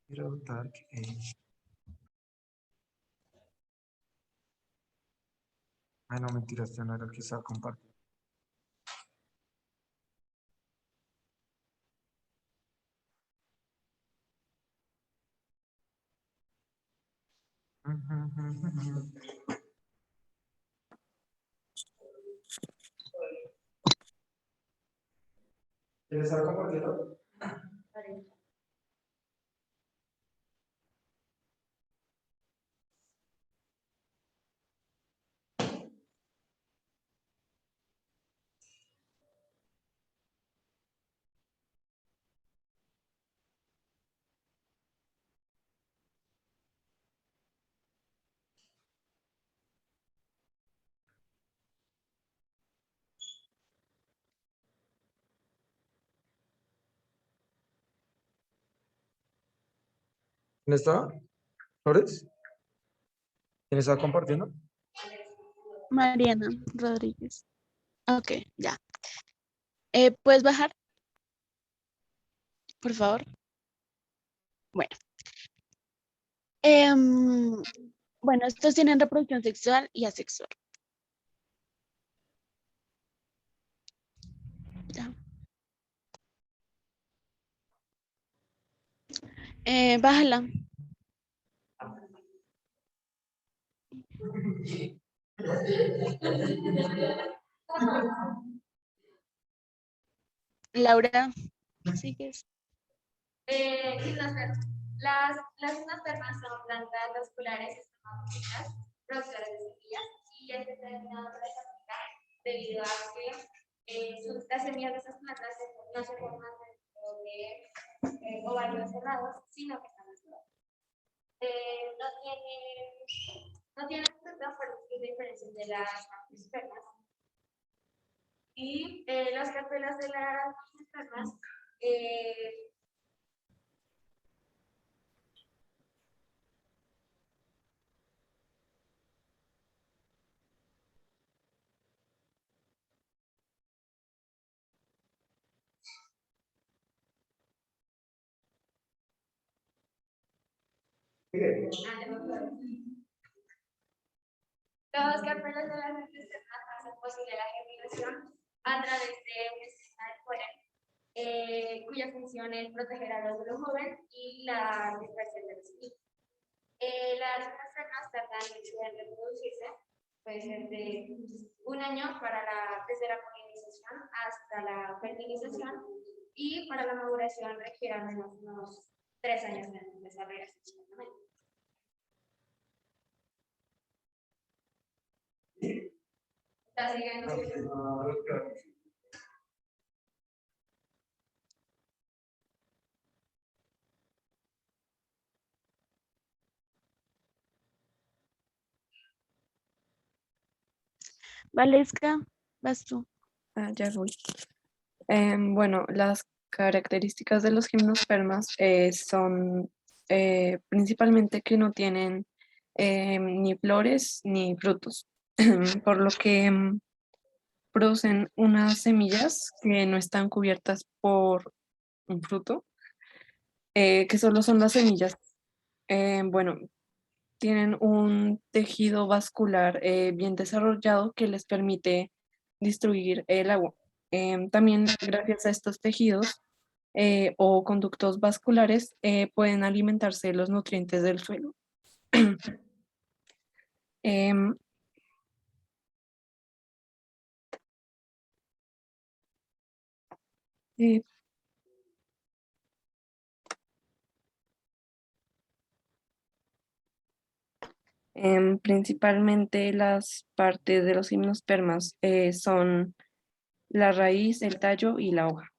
Dark Age. Ay, no, mentira, este no era el que estaba compartiendo. ¿Quieres estar compartiendo? ¿Quién está? ¿Flores? ¿Quién está compartiendo? Mariana Rodríguez. Ok, ya. ¿Puedes bajar? Por favor. Bueno. Bueno, estos tienen reproducción sexual y asexual. Ya. Bájala. Laura, ¿sigues? Las gimnospermas son plantas vasculares estomagógicas, productoras de semillas, y es determinado para esta planta debido a que las semillas de estas plantas no se forman dentro de ovarios cerrados, sino que están aisladas. No tiene fruta por las diferencias de las espermas. Y las carpelas de las espermas Los carpelos de las espermas hacen posible la germinación a través de un sistema de polen, cuya función es proteger al óvulo joven y la dispersión de los semillas. Las espermas tardan mucho en reproducirse, puede ser de un año desde la polinización hasta la fertilización, y para la maduración requiere al menos unos 3 años en desarrollarse. ¿Está siguiendo? Valesca, vas tú. Ya voy. Bueno, las características de los gimnospermas son principalmente que no tienen ni flores ni frutos, por lo que producen unas semillas que no están cubiertas por un fruto, que solo son las semillas. Bueno, tienen un tejido vascular bien desarrollado que les permite distribuir el agua. También gracias a estos tejidos o conductos vasculares pueden alimentarse de los nutrientes del suelo. Em, eh, Principalmente las partes de los gimnospermas son la raíz, el tallo y la hoja.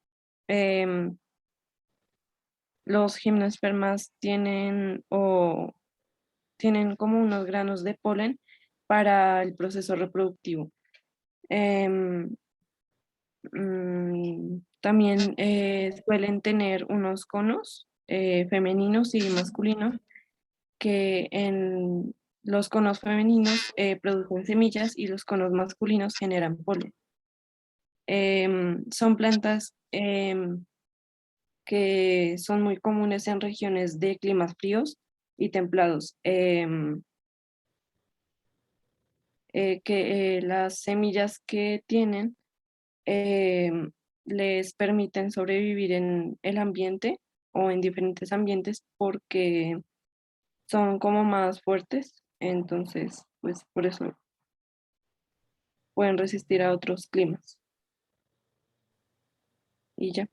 Em, los gimnospermas tienen como unos granos de polen para el proceso reproductivo. Em, También suelen tener unos conos femeninos y masculinos, que en los conos femeninos producen semillas y los conos masculinos generan polen. Son plantas que son muy comunes en regiones de climas fríos y templados. Que las semillas que tienen les permiten sobrevivir en el ambiente o en diferentes ambientes porque son como más fuertes, entonces pues por eso pueden resistir a otros climas. Y ya.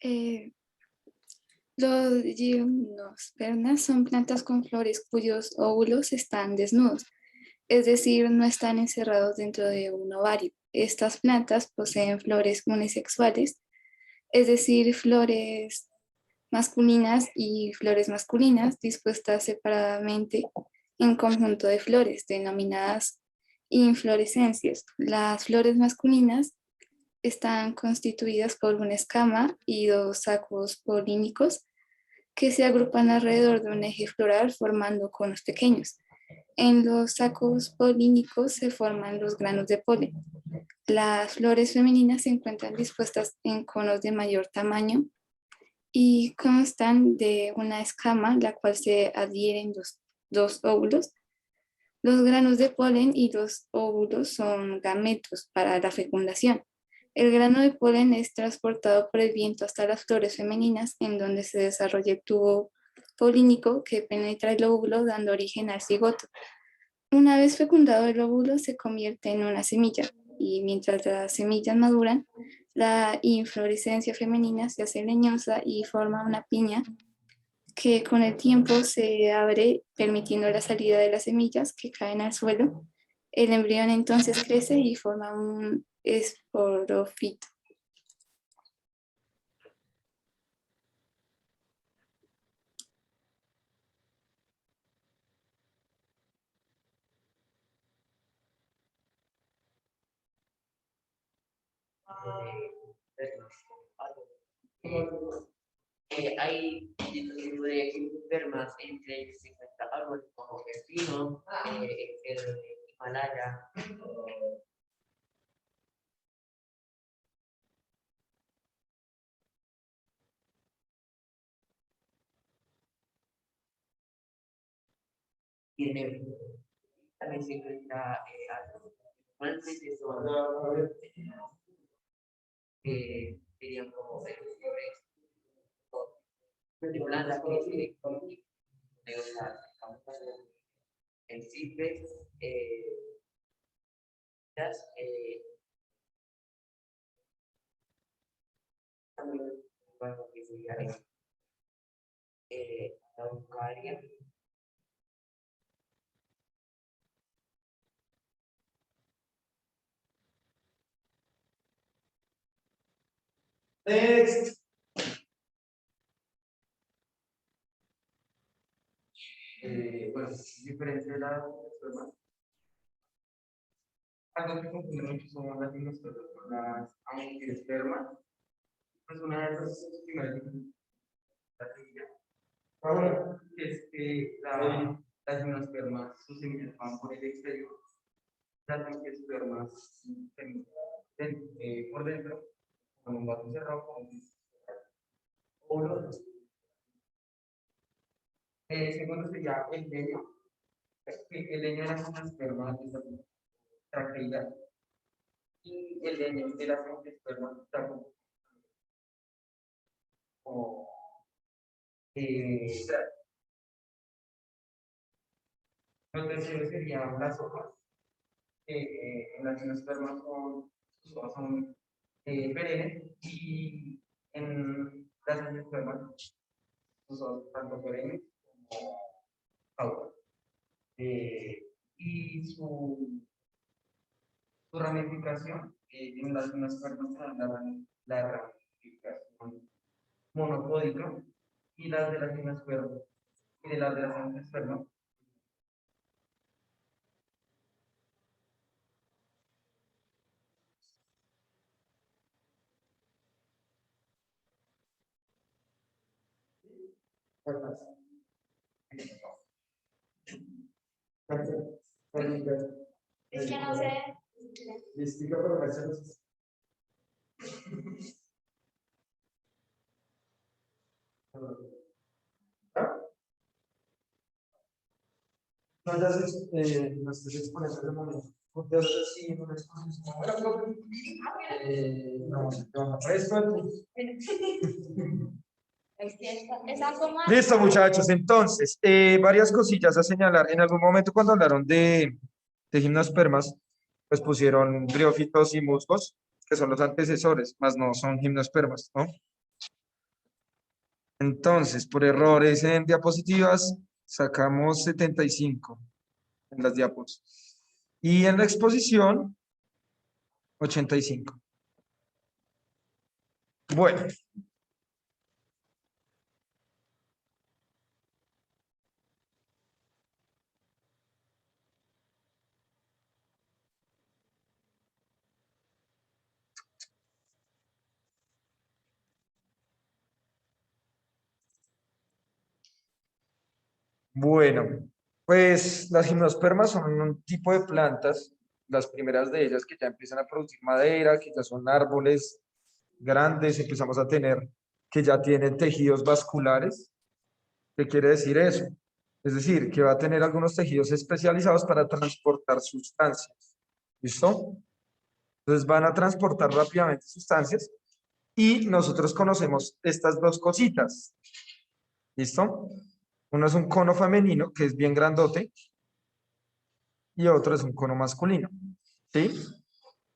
Eh, los gimnospermas son plantas con flores cuyos óvulos están desnudos, es decir, no están encerrados dentro de un ovario. Estas plantas poseen flores unisexuales, es decir, flores masculinas y flores masculinas dispuestas separadamente en conjunto de flores, denominadas inflorescencias. Las flores masculinas están constituidas por una escama y dos sacos polínicos que se agrupan alrededor de un eje floral formando conos pequeños. En los sacos polínicos se forman los granos de polen. Las flores femeninas se encuentran dispuestas en conos de mayor tamaño y constan de una escama, la cual se adhieren dos óvulos. Los granos de polen y los óvulos son gametos para la fecundación. El grano de polen es transportado por el viento hasta las flores femeninas, en donde se desarrolla el tubo polínico que penetra el óvulo, dando origen al cigoto. Una vez fecundado el óvulo, se convierte en una semilla, y mientras las semillas maduran, la inflorescencia femenina se hace leñosa y forma una piña que con el tiempo se abre, permitiendo la salida de las semillas que caen al suelo. El embrión entonces crece y forma un esporofito. Hay distintos tipos de enfermas, entre ellos se encuentra árboles como el pino, el Himalaya. Tiene, también se encuentra árboles. Normalmente son, serían como de plantas que el cipre, también, bueno, que sería la eucaria. Next. Bueno, diferente de la esperma. Algo que confunde mucho son las gimnospermas con las angiospermas. Pues una de las primeras la semilla. Ahora, es que las gimnospermas, sus semillas van por el exterior. Las angiospermas por dentro, con un vaso cerrado, con un óvulo. Segundo sería el leño. El leño de las gimnospermas es traqueidad. Y el leño de las angiospermas está como lo tercero serían las hojas. En las gimnospermas sus hojas son perennes y en las angiospermas sus hojas tanto perennes como caudas. Y su ramificación en las gimnospermas la ramificación monopódica y las de las gimnospermas y de las angiospermas. Es que no sé. Listica para verse. No, ya se, nos estoy exponiendo de momento. Porque ahora sí, una exposición. No, no, esto. Esa como Listo, muchachos. Entonces, varias cosillas a señalar. En algún momento cuando hablaron de gimnospermas, pues pusieron briófitos y musgos, que son los antecesores, más no son gimnospermas, ¿no? Entonces, por errores en diapositivas, sacamos 75 en las diapos. Y en la exposición, 85. Bueno. Bueno, pues las gimnospermas son un tipo de plantas, las primeras de ellas que ya empiezan a producir madera, que ya son árboles grandes, empezamos a tener que ya tienen tejidos vasculares. ¿Qué quiere decir eso? Es decir, que va a tener algunos tejidos especializados para transportar sustancias. ¿Listo? Entonces van a transportar rápidamente sustancias y nosotros conocemos estas dos cositas. ¿Listo? Uno es un cono femenino, que es bien grandote, y otro es un cono masculino. ¿Sí?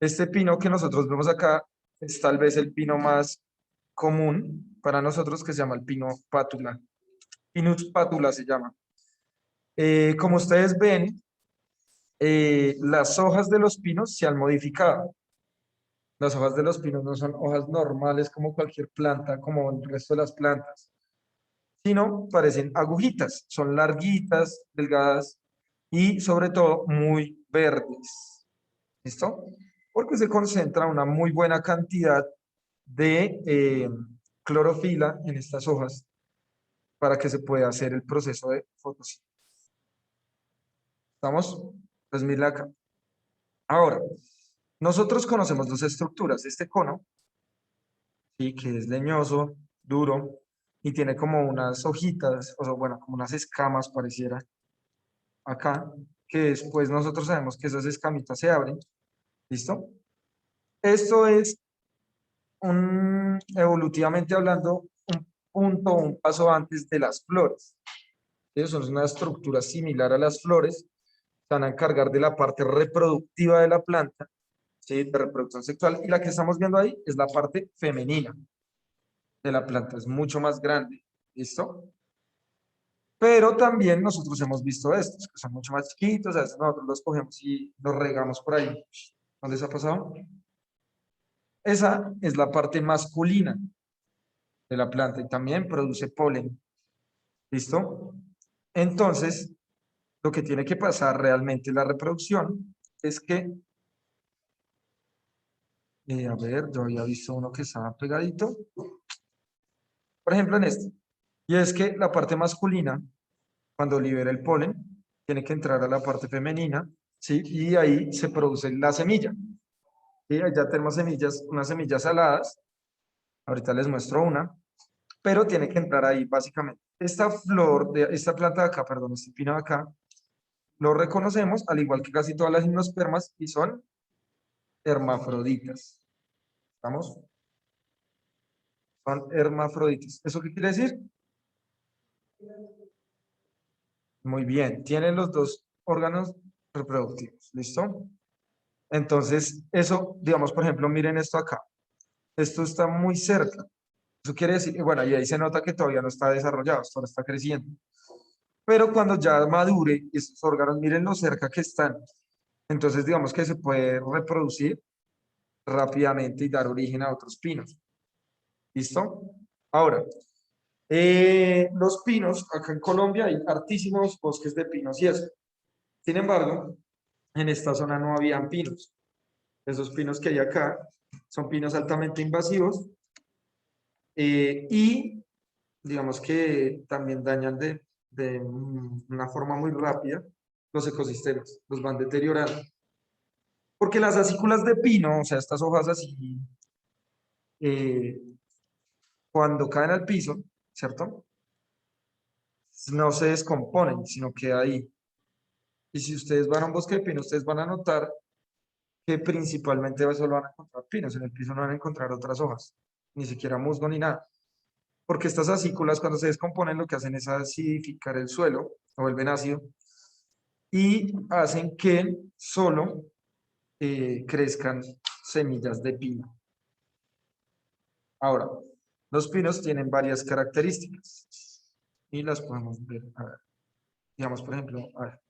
Este pino que nosotros vemos acá es tal vez el pino más común para nosotros, que se llama el pino pátula. Pinus pátula se llama. Como ustedes ven, las hojas de los pinos se han modificado. Las hojas de los pinos no son hojas normales como cualquier planta, como el resto de las plantas, sino parecen agujitas, son larguitas, delgadas y sobre todo muy verdes. ¿Listo? Porque se concentra una muy buena cantidad de clorofila en estas hojas para que se pueda hacer el proceso de fotosíntesis. ¿Estamos? Pues mira acá. Ahora, nosotros conocemos dos estructuras. Este cono, ¿sí? Que es leñoso, duro, y tiene como unas hojitas, o sea, bueno, como unas escamas pareciera acá, que después nosotros sabemos que esas escamitas se abren. ¿Listo? Esto es, evolutivamente hablando, un punto, un paso antes de las flores. Son una estructura similar a las flores, van a encargar de la parte reproductiva de la planta, ¿sí? De reproducción sexual, y la que estamos viendo ahí es la parte femenina de la planta, es mucho más grande, ¿listo? Pero también nosotros hemos visto estos, que son mucho más chiquitos, a veces nosotros los cogemos y los regamos por ahí. ¿No les ha pasado? Esa es la parte masculina de la planta y también produce polen, ¿listo? Entonces, lo que tiene que pasar realmente en la reproducción es que, a ver, yo había visto uno que estaba pegadito, por ejemplo en este, y es que la parte masculina, cuando libera el polen, tiene que entrar a la parte femenina, ¿sí? Y ahí se produce la semilla. ¿Sí? Ahí ya tenemos semillas, unas semillas aladas, ahorita les muestro una, pero tiene que entrar ahí básicamente. Esta flor, de esta planta de acá, perdón, este pino de acá, lo reconocemos al igual que casi todas las gimnospermas y son hermafroditas. ¿Estamos? Son hermafroditas. ¿Eso qué quiere decir? Muy bien, tienen los dos órganos reproductivos, ¿listo? Entonces, eso, digamos, por ejemplo, miren esto acá. Esto está muy cerca. Eso quiere decir, bueno, y ahí se nota que todavía no está desarrollado, esto ahora está creciendo. Pero cuando ya madure estos órganos, miren lo cerca que están. Entonces, digamos que se puede reproducir rápidamente y dar origen a otros pinos. ¿Listo? Ahora, los pinos, acá en Colombia hay hartísimos bosques de pinos y eso. Sin embargo, en esta zona no habían pinos. Esos pinos que hay acá son pinos altamente invasivos y digamos que también dañan de una forma muy rápida los ecosistemas, los van deteriorando. Porque las acículas de pino, o sea, estas hojas así, eh, cuando caen al piso, ¿cierto? No se descomponen, sino queda ahí. Y si ustedes van a un bosque de pino, ustedes van a notar que principalmente solo van a encontrar pinos, en el piso no van a encontrar otras hojas, ni siquiera musgo ni nada. Porque estas acículas cuando se descomponen lo que hacen es acidificar el suelo, lo vuelven ácido, y hacen que solo crezcan semillas de pino. Ahora, los pinos tienen varias características y las podemos ver. A ver, digamos, por ejemplo, a ver,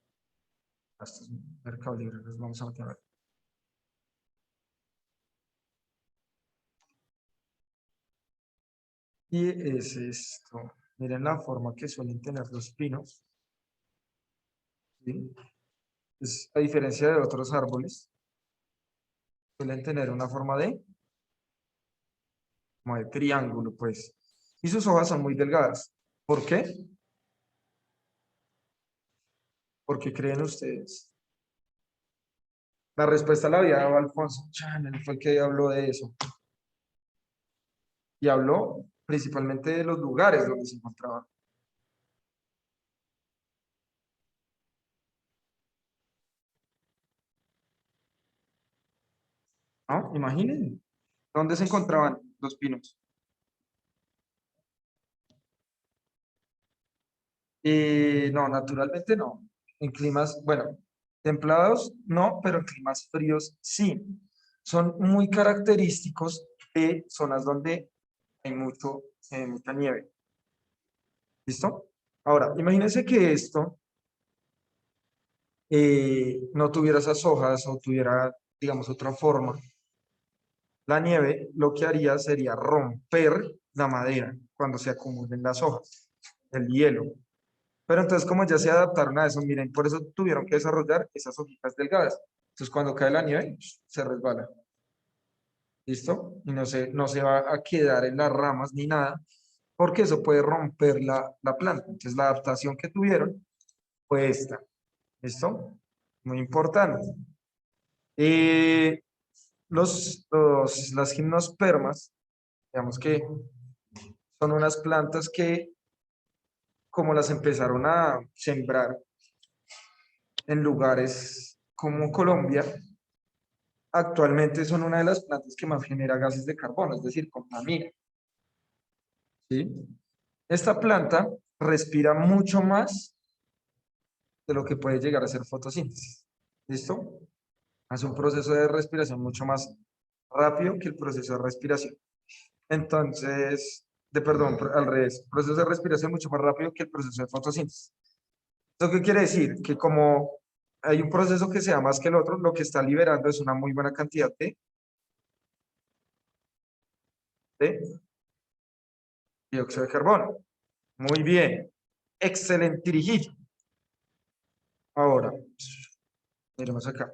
estos Mercado Libre, los vamos a meter a ver. Y es esto. Miren la forma que suelen tener los pinos. ¿Sí? A diferencia de otros árboles, suelen tener una forma como de triángulo, pues. Y sus hojas son muy delgadas. ¿Por qué? ¿Por qué creen ustedes? La respuesta la había dado Alfonso Chan, él fue el que habló de eso. Y habló principalmente de los lugares donde se encontraban. ¿No? Imaginen. ¿Dónde se encontraban los pinos? No, naturalmente no. En climas, bueno, templados no, pero en climas fríos sí. Son muy característicos de zonas donde hay mucha nieve. ¿Listo? Ahora, imagínense que esto no tuviera esas hojas o tuviera, digamos, otra forma. La nieve lo que haría sería romper la madera cuando se acumulen las hojas, el hielo. Pero entonces, como ya se adaptaron a eso, miren, por eso tuvieron que desarrollar esas hojitas delgadas. Entonces, cuando cae la nieve, se resbala. ¿Listo? Y no se va a quedar en las ramas ni nada, porque eso puede romper la planta. Entonces, la adaptación que tuvieron fue esta. ¿Listo? Muy importante. Las gimnospermas, digamos que son unas plantas que, como las empezaron a sembrar en lugares como Colombia, actualmente son una de las plantas que más genera gases de carbono, es decir, contamina. ¿Sí? Esta planta respira mucho más de lo que puede llegar a ser fotosíntesis. ¿Listo? Hace un proceso de respiración mucho más rápido que el proceso de respiración. Entonces, perdón, al revés, proceso de respiración mucho más rápido que el proceso de fotosíntesis. ¿Esto qué quiere decir? Que como hay un proceso que sea más que el otro, lo que está liberando es una muy buena cantidad de dióxido de carbono. Muy bien. Excelente, Tirijillo. Ahora, miremos acá.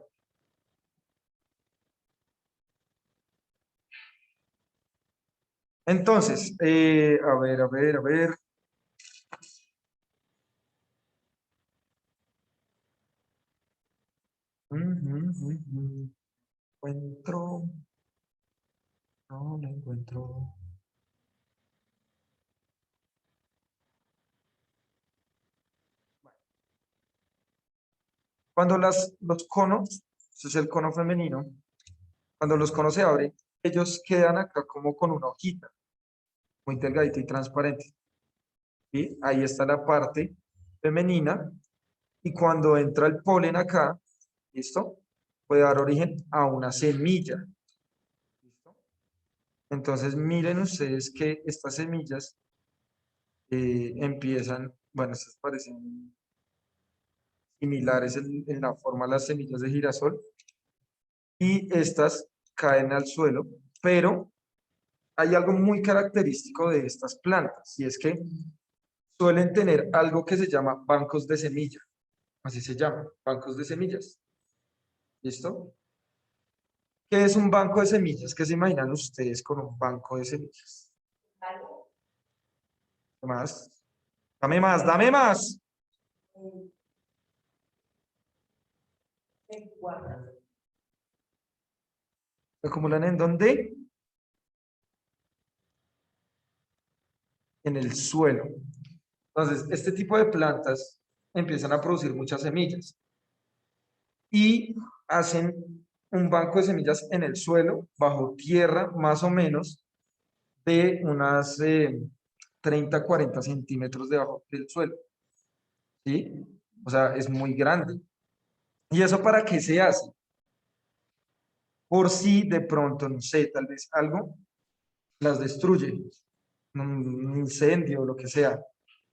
Entonces, a ver. Encuentro. No, no encuentro. Cuando los conos, este es el cono femenino, cuando los conos se abren, ellos quedan acá como con una hojita, muy delgadita y transparente. ¿Sí? Ahí está la parte femenina. Y cuando entra el polen acá, ¿listo? Puede dar origen a una semilla. ¿Listo? Entonces miren ustedes que estas semillas empiezan, bueno, estas parecen similares en la forma de las semillas de girasol, y estas caen al suelo, pero hay algo muy característico de estas plantas, y es que suelen tener algo que se llama bancos de semillas, así se llama, bancos de semillas. ¿Listo? ¿Qué es un banco de semillas? ¿Qué se imaginan ustedes con un banco de semillas? ¿Qué más? Dame más, dame más. Se guardan. ¿Se acumulan en dónde? En el suelo. Entonces, este tipo de plantas empiezan a producir muchas semillas y hacen un banco de semillas en el suelo, bajo tierra, más o menos, de unas 30, 40 centímetros debajo del suelo. ¿Sí? O sea, es muy grande. ¿Y eso para qué se hace? Por si de pronto, no sé, tal vez algo las destruye, un incendio o lo que sea.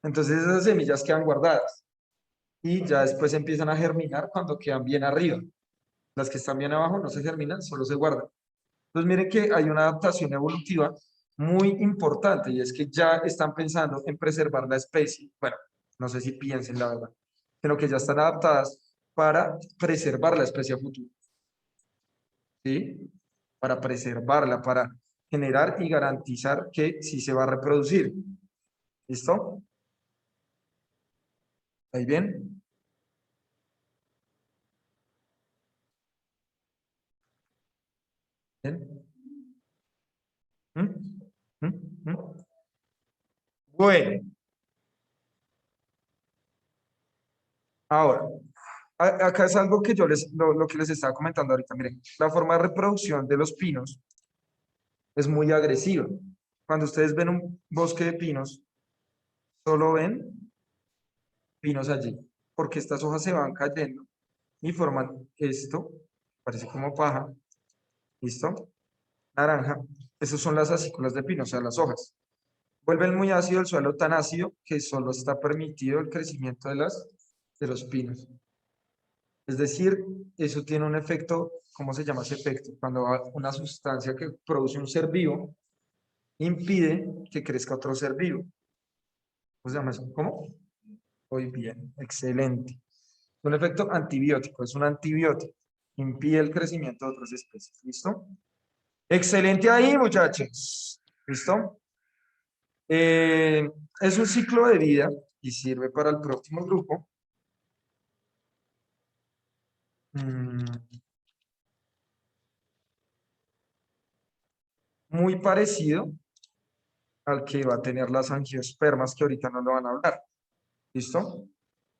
Entonces esas semillas quedan guardadas y ya después empiezan a germinar cuando quedan bien arriba. Las que están bien abajo no se germinan, solo se guardan. Entonces miren que hay una adaptación evolutiva muy importante y es que ya están pensando en preservar la especie. Bueno, no sé si piensen la verdad, pero que ya están adaptadas para preservar la especie a futuro. ¿Sí? Para preservarla, para generar y garantizar que sí se va a reproducir. ¿Listo? ¿Ahí bien? ¿Bien? ¿Mm? ¿Mm? ¿Mm? Bueno, ahora, acá es algo que yo lo que les estaba comentando ahorita. Miren, la forma de reproducción de los pinos es muy agresiva. Cuando ustedes ven un bosque de pinos, solo ven pinos allí, porque estas hojas se van cayendo y forman esto, parece como paja, ¿listo? Naranja, esas son las acículas de pino, o sea, las hojas. Vuelven muy ácido el suelo, tan ácido que solo está permitido el crecimiento de los pinos. Es decir, eso tiene un efecto, ¿cómo se llama ese efecto? Cuando una sustancia que produce un ser vivo impide que crezca otro ser vivo. ¿Cómo se llama eso? ¿Cómo? Muy bien, excelente. Es un efecto antibiótico, es un antibiótico. Impide el crecimiento de otras especies. ¿Listo? Excelente ahí, muchachos. ¿Listo? Es un ciclo de vida y sirve para el próximo grupo. Muy parecido al que va a tener las angiospermas, que ahorita no lo van a hablar. ¿Listo?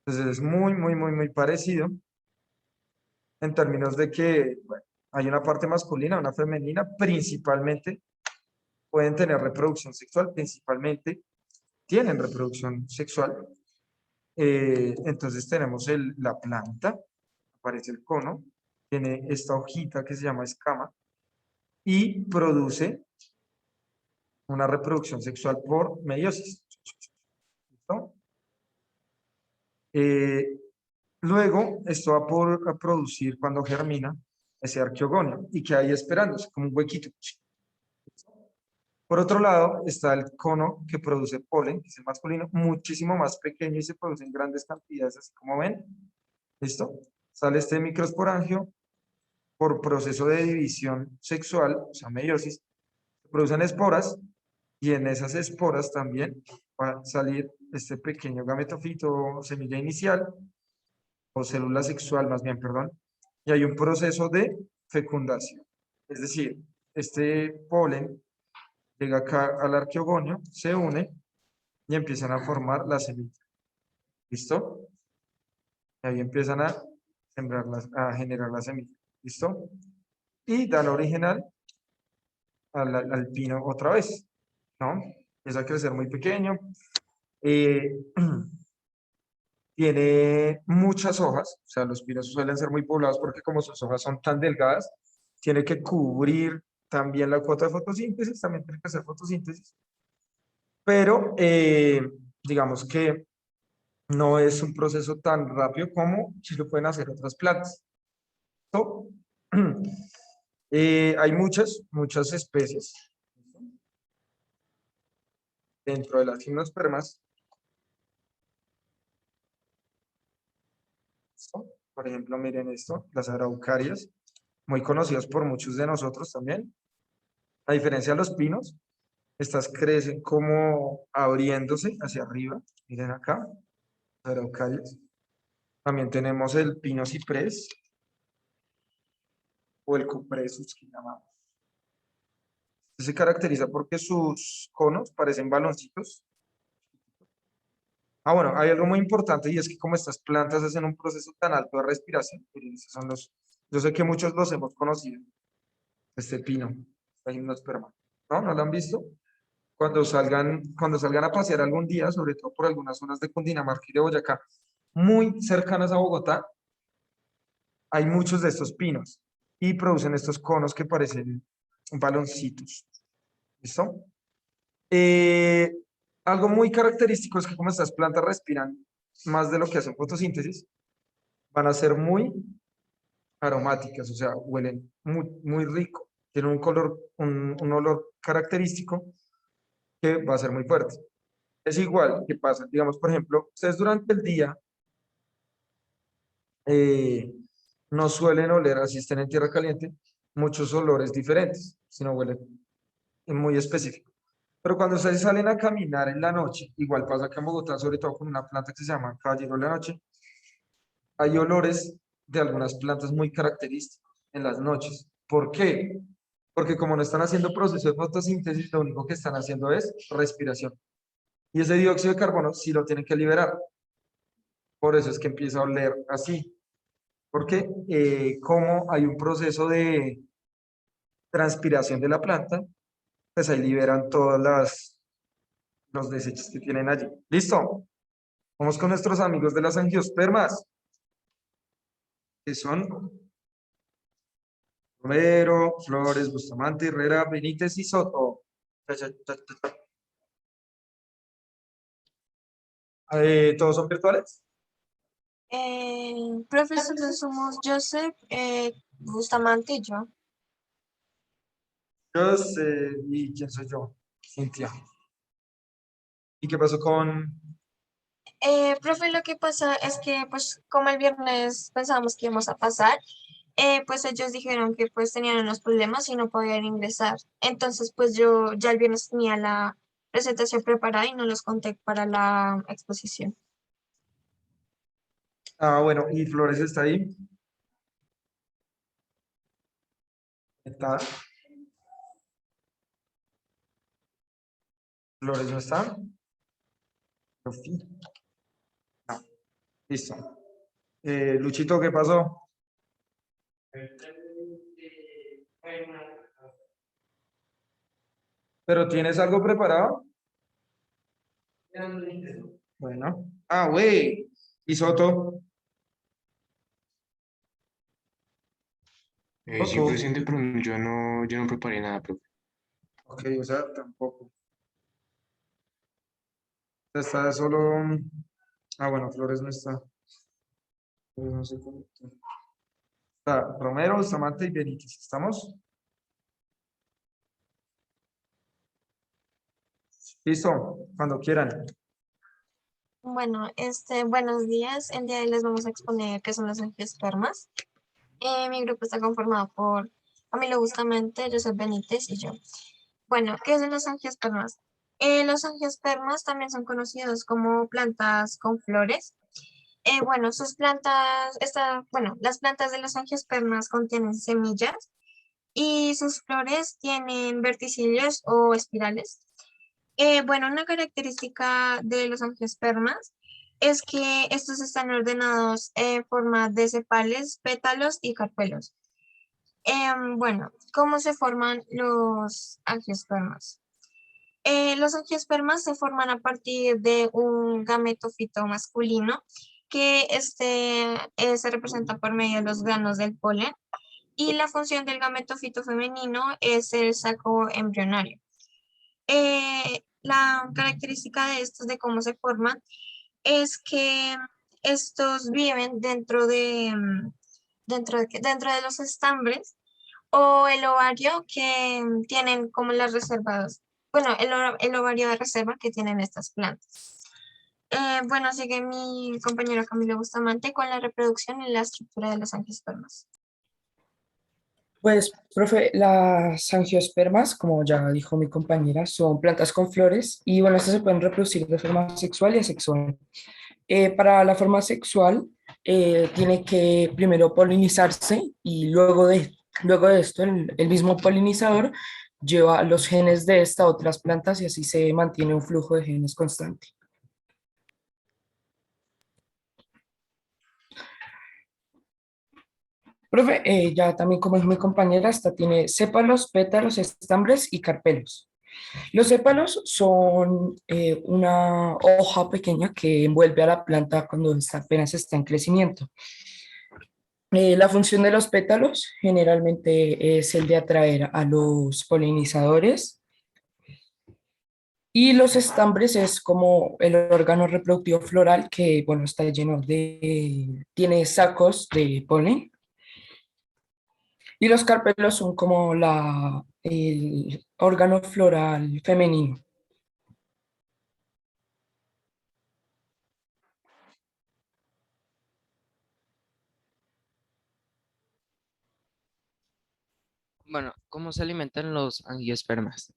Entonces es muy, muy, muy, muy parecido en términos de que bueno, hay una parte masculina, una femenina, principalmente pueden tener reproducción sexual, principalmente tienen reproducción sexual. Entonces tenemos la planta, aparece el cono, tiene esta hojita que se llama escama y produce una reproducción sexual por meiosis. ¿Listo? Luego, esto va a producir cuando germina ese arqueogonio y que hay esperándose como un huequito. Por otro lado, está el cono que produce polen, que es el masculino, muchísimo más pequeño y se produce en grandes cantidades, así como ven. ¿Listo? Sale este microesporangio por proceso de división sexual, o sea, meiosis, se producen esporas y en esas esporas también va a salir este pequeño gametofito, semilla inicial, o célula sexual más bien, perdón, y hay un proceso de fecundación. Es decir, este polen llega acá al arqueogonio, se une y empiezan a formar la semilla. ¿Listo? Y ahí empiezan a a generar la semilla. ¿Listo? Y dan original al pino otra vez, ¿no? Empieza a crecer muy pequeño. Eh, tiene muchas hojas, o sea, los pinos suelen ser muy poblados porque como sus hojas son tan delgadas, tiene que cubrir también la cuota de fotosíntesis, también tiene que hacer fotosíntesis, pero digamos que no es un proceso tan rápido como si lo pueden hacer otras plantas. ¿Listo? Hay muchas especies dentro de las gimnospermas. ¿Listo? Por ejemplo, miren esto, las araucarias, muy conocidas por muchos de nosotros también. A diferencia de los pinos, estas crecen como abriéndose hacia arriba. Miren acá, las araucarias. También tenemos el pino ciprés o el cupresus que llamamos. Este se caracteriza porque sus conos parecen baloncitos. Ah, bueno, hay algo muy importante y es que como estas plantas hacen un proceso tan alto de respiración, miren, estos son yo sé que muchos los hemos conocido, este pino, este gimnosperma, ¿no? ¿No lo han visto? Cuando salgan a pasear algún día, sobre todo por algunas zonas de Cundinamarca y de Boyacá, muy cercanas a Bogotá, hay muchos de estos pinos y producen estos conos que parecen baloncitos. ¿Listo? Eh, Algo muy característico es que como estas plantas respiran más de lo que hacen fotosíntesis, van a ser muy aromáticas, o sea, huelen muy, muy rico, tienen un color, un olor característico que va a ser muy fuerte. Es igual que pasa, digamos, por ejemplo, ustedes durante el día eh, no suelen oler, así estén en tierra caliente, muchos olores diferentes, sino huelen muy específico. Pero cuando ustedes salen a caminar en la noche, igual pasa acá en Bogotá, sobre todo con una planta que se llama caballero de la noche, hay olores de algunas plantas muy característicos en las noches. ¿Por qué? Porque como no están haciendo proceso de fotosíntesis, lo único que están haciendo es respiración. Y ese dióxido de carbono sí lo tienen que liberar. Por eso es que empieza a oler así. Porque como hay un proceso de transpiración de la planta, pues ahí liberan todas los desechos que tienen allí. ¿Listo? Vamos con nuestros amigos de las angiospermas, que son Romero, Flores, Bustamante, Herrera, Benítez y Soto. ¿Todos son virtuales? Profesor, somos Joseph, Bustamante y yo. Yo sé, ¿y quién soy yo? Cintia. ¿Y qué pasó con...? Profe, lo que pasa es que, pues, como el viernes pensábamos que íbamos a pasar, pues ellos dijeron que pues tenían unos problemas y no podían ingresar. Entonces, pues yo ya el viernes tenía la presentación preparada y no los conté para la exposición. Ah, bueno, ¿y Flores está ahí? ¿Está? ¿Flores no está? Sofi. No, listo. Luchito, ¿qué pasó? ¿Pero tienes algo preparado? Bueno. Ah, güey. ¿Y Soto? Sí, Soto. presente, pero yo no preparé nada, profe. Ok, o sea, tampoco. Está solo... Ah, bueno, Flores no está. Flores no se conectó. Está Romero, Bustamante y Benítez. ¿Estamos? Listo, cuando quieran. Bueno, buenos días. El día de hoy les vamos a exponer qué son las angiospermas. Mi grupo está conformado por Camilo Bustamante, Joseph Benítez y yo. Bueno, ¿qué son los angiospermas? Los angiospermas también son conocidos como plantas con flores. Bueno, las plantas de los angiospermas contienen semillas y sus flores tienen verticillos o espirales. Bueno, una característica de los angiospermas es que estos están ordenados en forma de sepales, pétalos y carpelos. Bueno, ¿cómo se forman los angiospermas? Los angiospermas se forman a partir de un gametofito masculino que se representa por medio de los granos del polen y la función del gametofito femenino es el saco embrionario. La característica de estos, de cómo se forman, es que estos viven dentro de los estambres o el ovario que tienen como las reservadas. Bueno, el ovario de reserva que tienen estas plantas. Bueno, sigue mi compañero Camilo Bustamante con la reproducción y la estructura de los angiospermas. Pues, profe, las angiospermas, como ya dijo mi compañera, son plantas con flores y bueno, estas se pueden reproducir de forma sexual y asexual. Para la forma sexual, tiene que primero polinizarse y luego de esto el mismo polinizador lleva los genes de esta a otras plantas y así se mantiene un flujo de genes constante. Profe, ya también como dijo mi compañera, esta tiene sépalos, pétalos, estambres y carpelos. Los sépalos son una hoja pequeña que envuelve a la planta cuando apenas está en crecimiento. La función de los pétalos generalmente es el de atraer a los polinizadores y los estambres es como el órgano reproductivo floral que, bueno, está lleno tiene sacos de polen. Y los carpelos son como el órgano floral femenino. Bueno, ¿cómo se alimentan los angiospermas?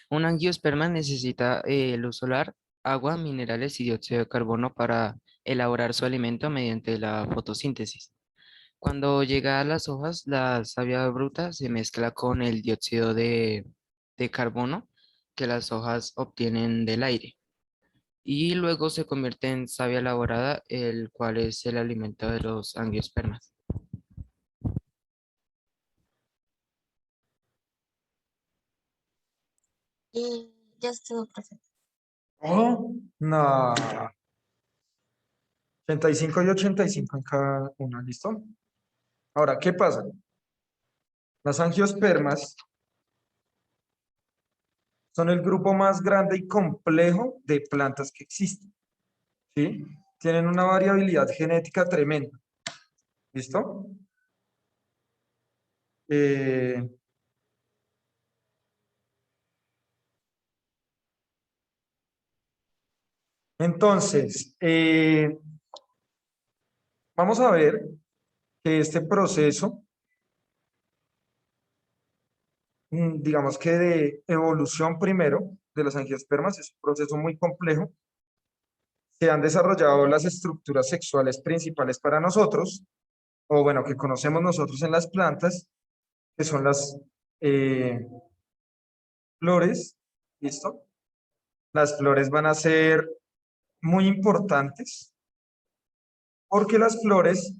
Un angiosperma necesita luz solar, agua, minerales y dióxido de carbono para elaborar su alimento mediante la fotosíntesis. Cuando llega a las hojas, la savia bruta se mezcla con el dióxido de carbono que las hojas obtienen del aire y luego se convierte en savia elaborada, el cual es el alimento de los angiospermas. Y ya estuvo, profe. Oh, no. 85 y 85 en cada una, ¿listo? Ahora, ¿qué pasa? Las angiospermas son el grupo más grande y complejo de plantas que existen, ¿sí? Tienen una variabilidad genética tremenda, ¿listo? Eh, entonces, vamos a ver que este proceso, digamos que de evolución primero de las angiospermas, es un proceso muy complejo. Se han desarrollado las estructuras sexuales principales para nosotros, o bueno, que conocemos nosotros en las plantas, que son las eh, flores, ¿listo? Las flores van a ser muy importantes porque las flores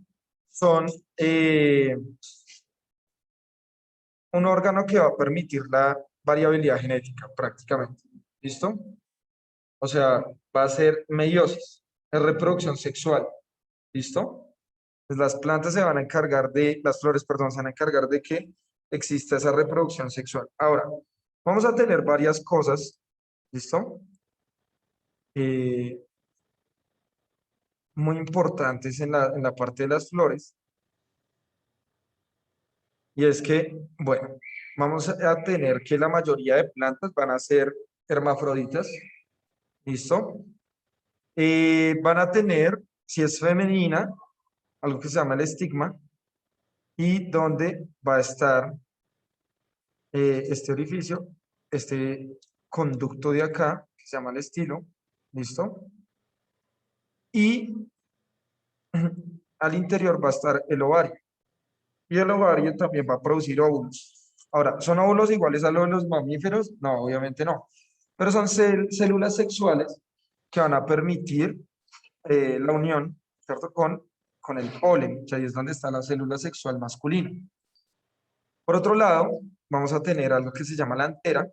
son un órgano que va a permitir la variabilidad genética prácticamente, ¿listo? O sea, va a ser meiosis, es reproducción sexual, ¿listo? Pues las plantas se van a encargar las flores, perdón, se van a encargar de que exista esa reproducción sexual. Ahora, vamos a tener varias cosas, ¿listo? Eh, muy importantes en la parte de las flores. Y es que, bueno, vamos a tener que la mayoría de plantas van a ser hermafroditas, ¿listo? Van a tener, si es femenina, algo que se llama el estigma, y donde va a estar este orificio, este conducto de acá, que se llama el estilo, ¿listo? Y al interior va a estar el ovario. Y el ovario también va a producir óvulos. Ahora, ¿son óvulos iguales a los de los mamíferos? No, obviamente no. Pero son células sexuales que van a permitir la unión, ¿cierto? Con el polen, que ahí es donde está la célula sexual masculina. Por otro lado, vamos a tener algo que se llama la antera,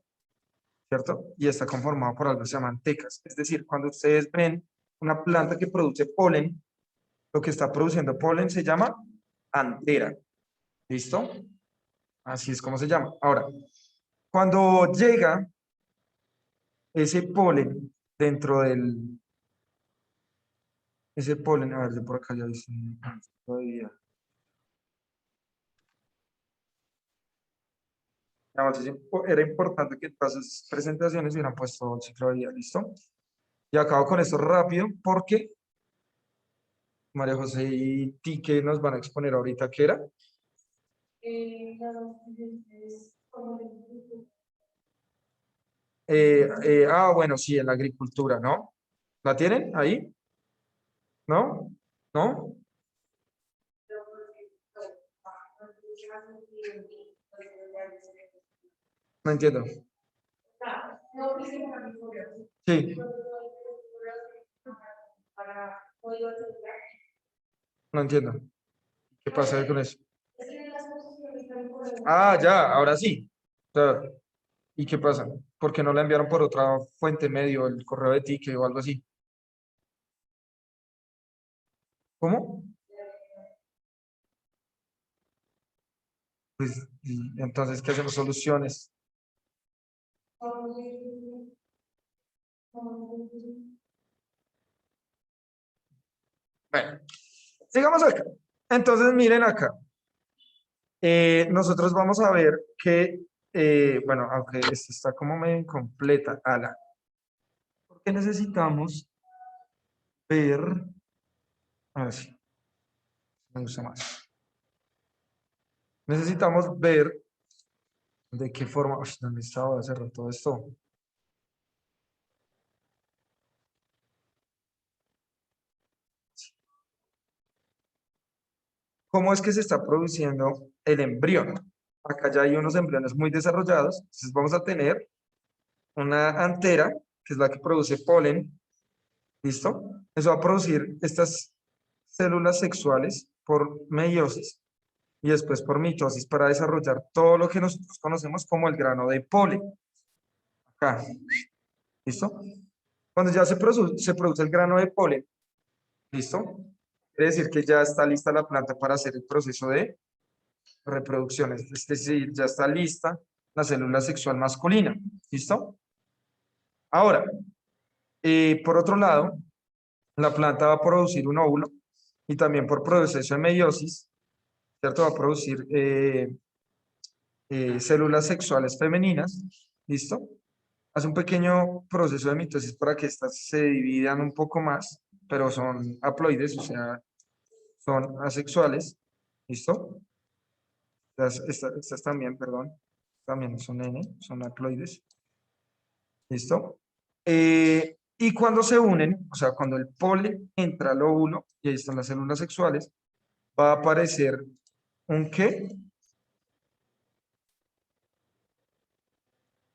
¿cierto? Y está conformado por algo que se llaman tecas. Es decir, cuando ustedes ven una planta que produce polen, lo que está produciendo polen se llama antera. ¿Listo? Así es como se llama. Ahora, cuando llega ese polen dentro ese polen, a ver, yo por acá ya hice todavía. Digamos, era importante que todas esas presentaciones hubieran puesto el ciclo de vida, ¿listo? Y acabo con esto rápido porque María José y Tique nos van a exponer ahorita qué era. Bueno, sí, en la agricultura, ¿no? ¿La tienen ahí? ¿No? ¿No? No entiendo. Sí. No entiendo. ¿Qué pasa con eso? Ah, ya, ahora sí. Claro. ¿Y qué pasa? ¿Por qué no la enviaron por otra fuente medio, el correo de ticket o algo así? ¿Cómo? Pues, y entonces, ¿qué hacemos? Soluciones. Bueno, sigamos acá. Entonces, miren acá. Nosotros vamos a ver que, bueno, aunque esto está como medio incompleta, ala, porque necesitamos ver, a ver si me gusta más. Necesitamos ver de qué forma, uy, ¿dónde estaba hace rato esto? ¿Cómo es que se está produciendo el embrión? Acá ya hay unos embriones muy desarrollados, entonces vamos a tener una antera, que es la que produce polen, ¿listo? Eso va a producir estas células sexuales por meiosis y después por mitosis para desarrollar todo lo que nosotros conocemos como el grano de polen. Acá, ¿listo? Cuando ya se produce el grano de polen, ¿listo? Quiere decir que ya está lista la planta para hacer el proceso de reproducción, es decir, ya está lista la célula sexual masculina, ¿listo? Ahora, por otro lado, la planta va a producir un óvulo y también por proceso de meiosis, ¿cierto? Va a producir células sexuales femeninas, ¿listo? Hace un pequeño proceso de mitosis para que estas se dividan un poco más, pero son haploides, o sea, son asexuales, ¿listo? Estas también, perdón, también son N, son haploides, ¿listo? Y cuando se unen, o sea, cuando el polen entra al óvulo, y ahí están las células sexuales, va a aparecer un ¿qué?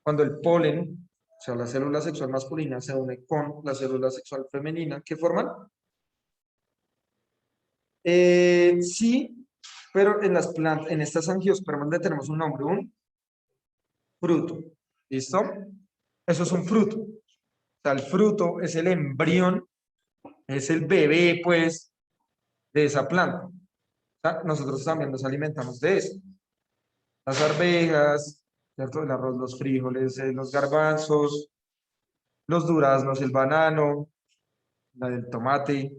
Cuando el polen, o sea, la célula sexual masculina se une con la célula sexual femenina, ¿qué forman? Sí, pero en las plantas, en estas angiospermas le tenemos un nombre, un fruto. ¿Listo? Eso es un fruto. O sea, el fruto es el embrión, es el bebé, pues, de esa planta. O sea, nosotros también nos alimentamos de eso. Las arvejas, ¿cierto? El arroz, los frijoles, los garbanzos, los duraznos, el banano, el tomate,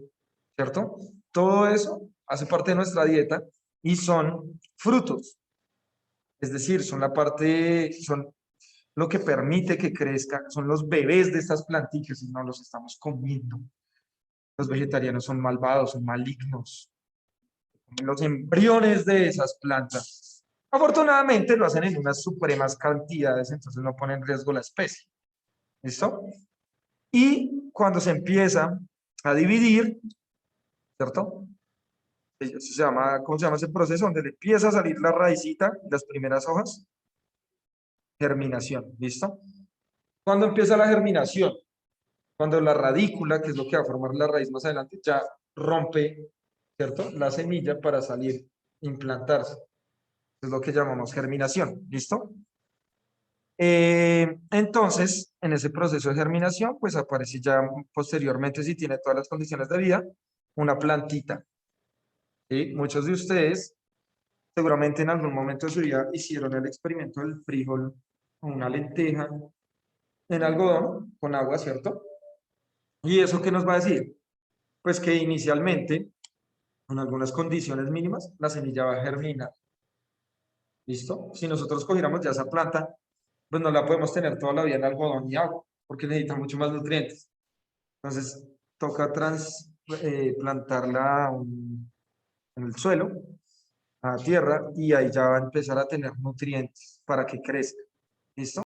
¿cierto? Todo eso hace parte de nuestra dieta y son frutos. Es decir, son la parte, son lo que permite que crezcan, son los bebés de estas plantillas y no los estamos comiendo. Los vegetarianos son malvados, son malignos. Los embriones de esas plantas. Afortunadamente lo hacen en unas supremas cantidades, entonces no pone en riesgo la especie. ¿Listo? Y cuando se empieza a dividir, ¿cierto? Eso se llama, ¿cómo se llama ese proceso? Donde le empieza a salir la raicita, las primeras hojas. Germinación, ¿listo? ¿Cuándo empieza la germinación? Cuando la radícula, que es lo que va a formar la raíz más adelante, ya rompe, ¿cierto? La semilla para salir, implantarse. Es lo que llamamos germinación, ¿listo? Entonces, en ese proceso de germinación, pues aparece ya posteriormente, si tiene todas las condiciones de vida, una plantita. ¿Sí? Muchos de ustedes seguramente en algún momento de su vida hicieron el experimento del frijol o una lenteja en algodón con agua, ¿cierto? ¿Y eso qué nos va a decir? Pues que inicialmente, con algunas condiciones mínimas, la semilla va a germinar. ¿Listo? Si nosotros cogiéramos ya esa planta, pues no la podemos tener toda la vida en algodón y agua, porque necesita mucho más nutrientes. Entonces, toca plantarla en el suelo, a tierra, y ahí ya va a empezar a tener nutrientes para que crezca. ¿Listo?